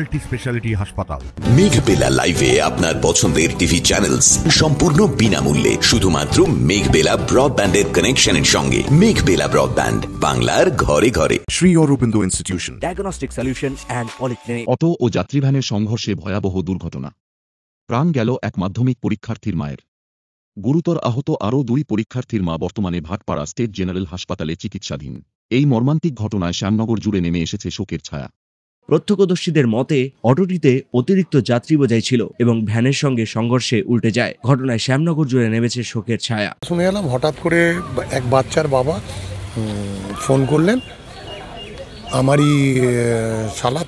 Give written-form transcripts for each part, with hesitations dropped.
Multi speciality হাসপাতাল। মেঘবেলা লাইভে আপনার পছন্দের টিভি চ্যানেলস সম্পূর্ণ বিনামূল্যে, শুধুমাত্র মেঘবেলা ব্রডব্যান্ডের কানেকশনের সঙ্গে। মেঘবেলা ব্রডব্যান্ড, বাংলার ঘরে ঘরে। Shri Aurobindo institution, diagnostic solution and polyclinic. Auto ও যাত্রীভ্যানের সংঘর্ষে ভয়াবহ দুর্ঘটনা, প্রাণ গেল এক মাধ্যমিক পরীক্ষার্থীর মায়ের। গুরুতর আহত আরও 2 পরীক্ষার্থীর মা বর্তমানে ভাটপাড়া স্টেট জেনারেল হাসপাতালে চিকিৎসাধীন। এই মর্মান্তিক ঘটনায় শ্যামনগর জুড়ে নেমে এসেছে শোকের ছায়া। প্রত্যক্ষদর্শীদের মতে অটোটিতে অতিরিক্ত যাত্রী বোঝাই ছিল এবং ভ্যানের সঙ্গে সংঘর্ষে উল্টে যায়। ঘটনায় শ্যামনগর জুড়ে নেমেছে শোকের ছায়া। শুনে এলাম হঠাৎ করে এক বাচ্চার বাবা ফোন করলেন, আমারই শালা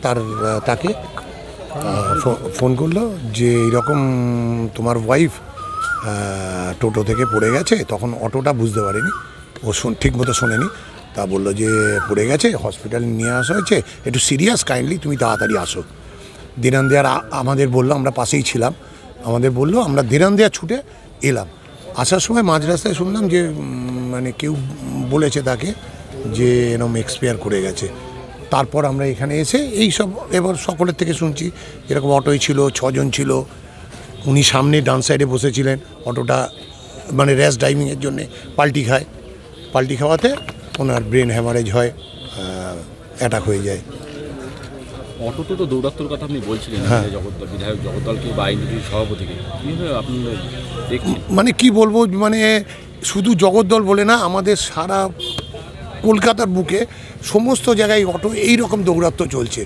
তাকে ফোন করলো যে এরকম তোমার ওয়াইফ টোটো থেকে পড়ে গেছে। তখন অটোটা বুঝতে পারেনি, ও ঠিক মতো শোনেনি। তা বললো যে পড়ে গেছে, হসপিটালে নিয়ে আসা হয়েছে, একটু সিরিয়াস, কাইন্ডলি তুমি তাড়াতাড়ি আসো। দিনান্দিয়ার আমাদের বললো, আমরা পাশেই ছিলাম, আমাদের বললো, আমরা দিনান্দিয়া ছুটে এলাম। আসার সময় মাঝ রাস্তায় শুনলাম যে মানে কেউ বলেছে তাকে যে এরকম এক্সপায়ার করে গেছে। তারপর আমরা এখানে এসে এই সব এবার সকলের থেকে শুনছি এরকম অটোই ছিল, 6 জন ছিল। উনি সামনে ডান সাইডে বসেছিলেন, অটোটা মানে র্যাশ ড্রাইভিংয়ের জন্যে পাল্টি খাওয়াতে ওনার ব্রেন হ্যামারেজ হয়, অ্যাটাক হয়ে যায়। অটোতে তো দৌরাত্মর কথা আপনি বলছিলেন, বিধায়ক জগদ্দলকে বা আইনজীবী সভাপতিকে, আপনি দেখছেন মানে কি বলবো, মানে শুধু জগদ্দল বলে না, আমাদের সারা কলকাতার বুকে সমস্ত জায়গায় অটো এইরকম দৌরাত্ম্য চলছে।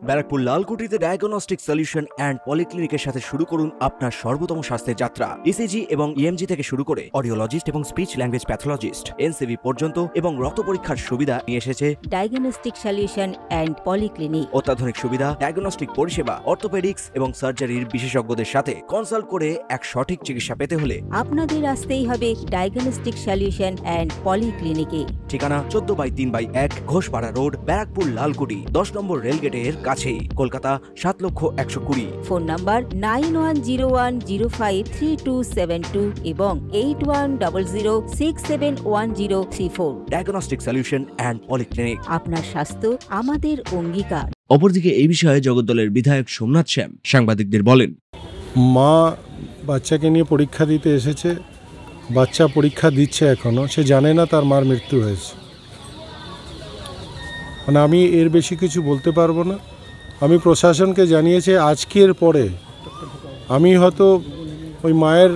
ব্যারাকপুর লালকুটিতে ডায়াগনস্টিক সলিউশন অ্যান্ড পলিক্লিনিকের সাথে শুরু করুন আপনার সর্বোত্তম স্বাস্থ্যের যাত্রা। ইসিজি এবং ইএমজি থেকে শুরু করে অডিওলজিস্ট এবং স্পিচ ল্যাঙ্গুয়েজ প্যাথোলজিস্ট, এনসিভি পর্যন্ত এবং রক্ত পরীক্ষার সুবিধা নিয়ে এসেছে ডায়াগনস্টিক সলিউশন অ্যান্ড পলিক্লিনিক। অত্যাধুনিক সুবিধা, ডায়াগনস্টিক পরিষেবা, অর্থোপেডিক্স এবং সার্জারির বিশেষজ্ঞদের সাথে কনসাল্ট করে এক সঠিক চিকিৎসা পেতে হলে আপনাদের আসতেই হবে ডায়াগনস্টিক সলিউশন অ্যান্ড পলিক্লিনিকে। ঠিকানা 14/3/1 ঘোষপাড়া রোড, ব্যারাকপুর লালকুটি, 10 নম্বর রেলগেটের কাছেই, কলকাতা 7,120,000। ফোন নাম্বার 9101053272 এবং 8100671034। ডায়াগনস্টিক সলিউশন অ্যান্ড পলিক্লিনিক, আপনার স্বাস্থ্য আমাদের অঙ্গীকার। অপরদিকে এই বিষয়ে জগদ্দলের বিধায়ক সোমনাথ শ্যাম সাংবাদিকদের বলেন, মা বাচ্চাকে নিয়ে পরীক্ষা দিতে এসেছে, বাচ্চা পরীক্ষা দিচ্ছে, এখনো সে জানে না তার মার মৃত্যু হয়েছে। মানে আমি এর বেশি কিছু বলতে পারবো না। আমি প্রশাসনকে জানিয়েছি আজকের পরে আমি হয়তো ওই মায়ের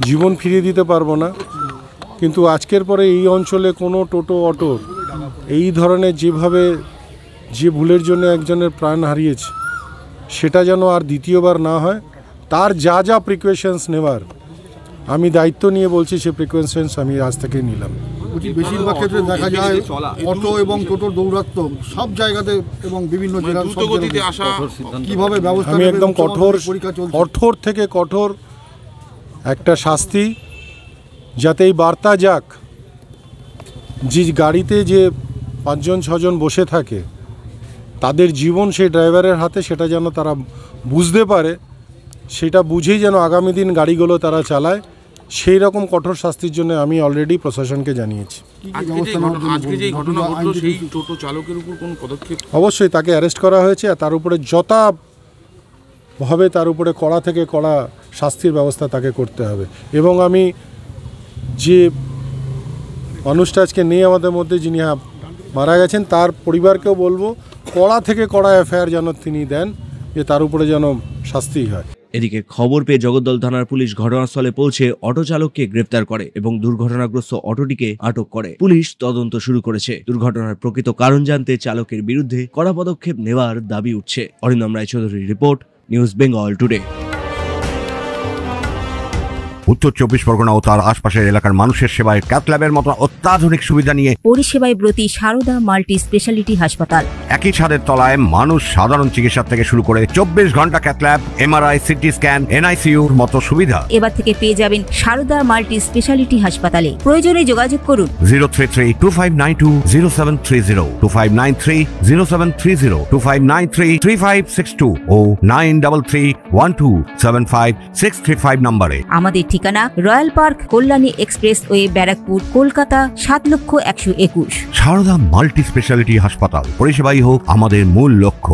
জীবন ফিরিয়ে দিতে পারবো না, কিন্তু আজকের পরে এই অঞ্চলে কোনো টোটো অটো এই ধরনের যেভাবে যে ভুলের জন্য একজনের প্রাণ হারিয়েছে সেটা যেন আর দ্বিতীয়বার না হয়। তার যা যা প্রিকশনস নেওয়ার আমি দায়িত্ব নিয়ে বলছি, সে প্রিকশনস আমি আজ থেকে নিলাম। বেশিরভাগ ক্ষেত্রে দেখা যায় অটো এবং টোটোর দৌরাত্ম্য সব জায়গাতে এবং বিভিন্ন কিভাবে ব্যবস্থা, আমি একদম কঠোর থেকে কঠোর একটা শাস্তি, যাতে এই বার্তা যাক যে গাড়িতে যে 5 জন 6 জন বসে থাকে তাদের জীবন সেই ড্রাইভারের হাতে, সেটা যেন তারা বুঝতে পারে, সেটা বুঝেই যেন আগামী দিন গাড়িগুলো তারা চালায়। সেই রকম কঠোর শাস্তির জন্য আমি অলরেডি প্রশাসনকে জানিয়েছি। অবশ্যই তাকে অ্যারেস্ট করা হয়েছে, আর তার উপরে যথাভাবে তার উপরে কড়া থেকে কড়া শাস্তির ব্যবস্থা তাকে করতে হবে। এবং আমি যে মানুষটা আজকে নেই আমাদের মধ্যে, যিনি মারা গেছেন, তার পরিবারকেও বলবো কড়া থেকে কড়া এফআইআর যেন তিনি দেন, যে তার উপরে যেন শাস্তি হয়। এদিকে খবর পেয়ে জগদ্দল থানার পুলিশ ঘটনাস্থলে পৌঁছে অটো চালককে গ্রেফতার করে এবং দুর্ঘটনাগ্রস্ত অটোটিকে আটক করে। পুলিশ তদন্ত শুরু করেছে। দুর্ঘটনার প্রকৃত কারণ জানতে চালকের বিরুদ্ধে কড়া পদক্ষেপ নেওয়ার দাবি উঠছে। অরিন্দম রায়চৌধুরীর রিপোর্ট, নিউজ বেঙ্গল টুডে। উত্তর 24 পরগনা ও তার আশপাশের এলাকার মানুষের সেবায় ক্যাথ ল্যাবের মতো অত্যাধুনিক সুবিধা নিয়ে পরিষেবায় ব্রতী সারদা মাল্টি স্পেশালিটি হাসপাতাল। একই ছাদের তলায় মানুষ সাধারণ চিকিৎসা থেকে শুরু করে 24 ঘন্টা cath lab, MRI, CT scan, এনআইসিইউর মতো সুবিধা এবার থেকে পেয়ে যাবেন সারদা মাল্টি স্পেশালিটি হাসপাতালে। প্রয়োজনে যোগাযোগ করুন 033-2592-0730, 2593-0730, 2593-3562 ও 933-1275-635 নম্বরে। আমাদের ঠিকানা Royal Park, Kalyani expressway, Barrackpore, Kolkata ৭,১২১। সারদা মাল্টি স্পেশালিটি হাসপাতাল, পরিষেবাই হোক আমাদের মূল লক্ষ্য।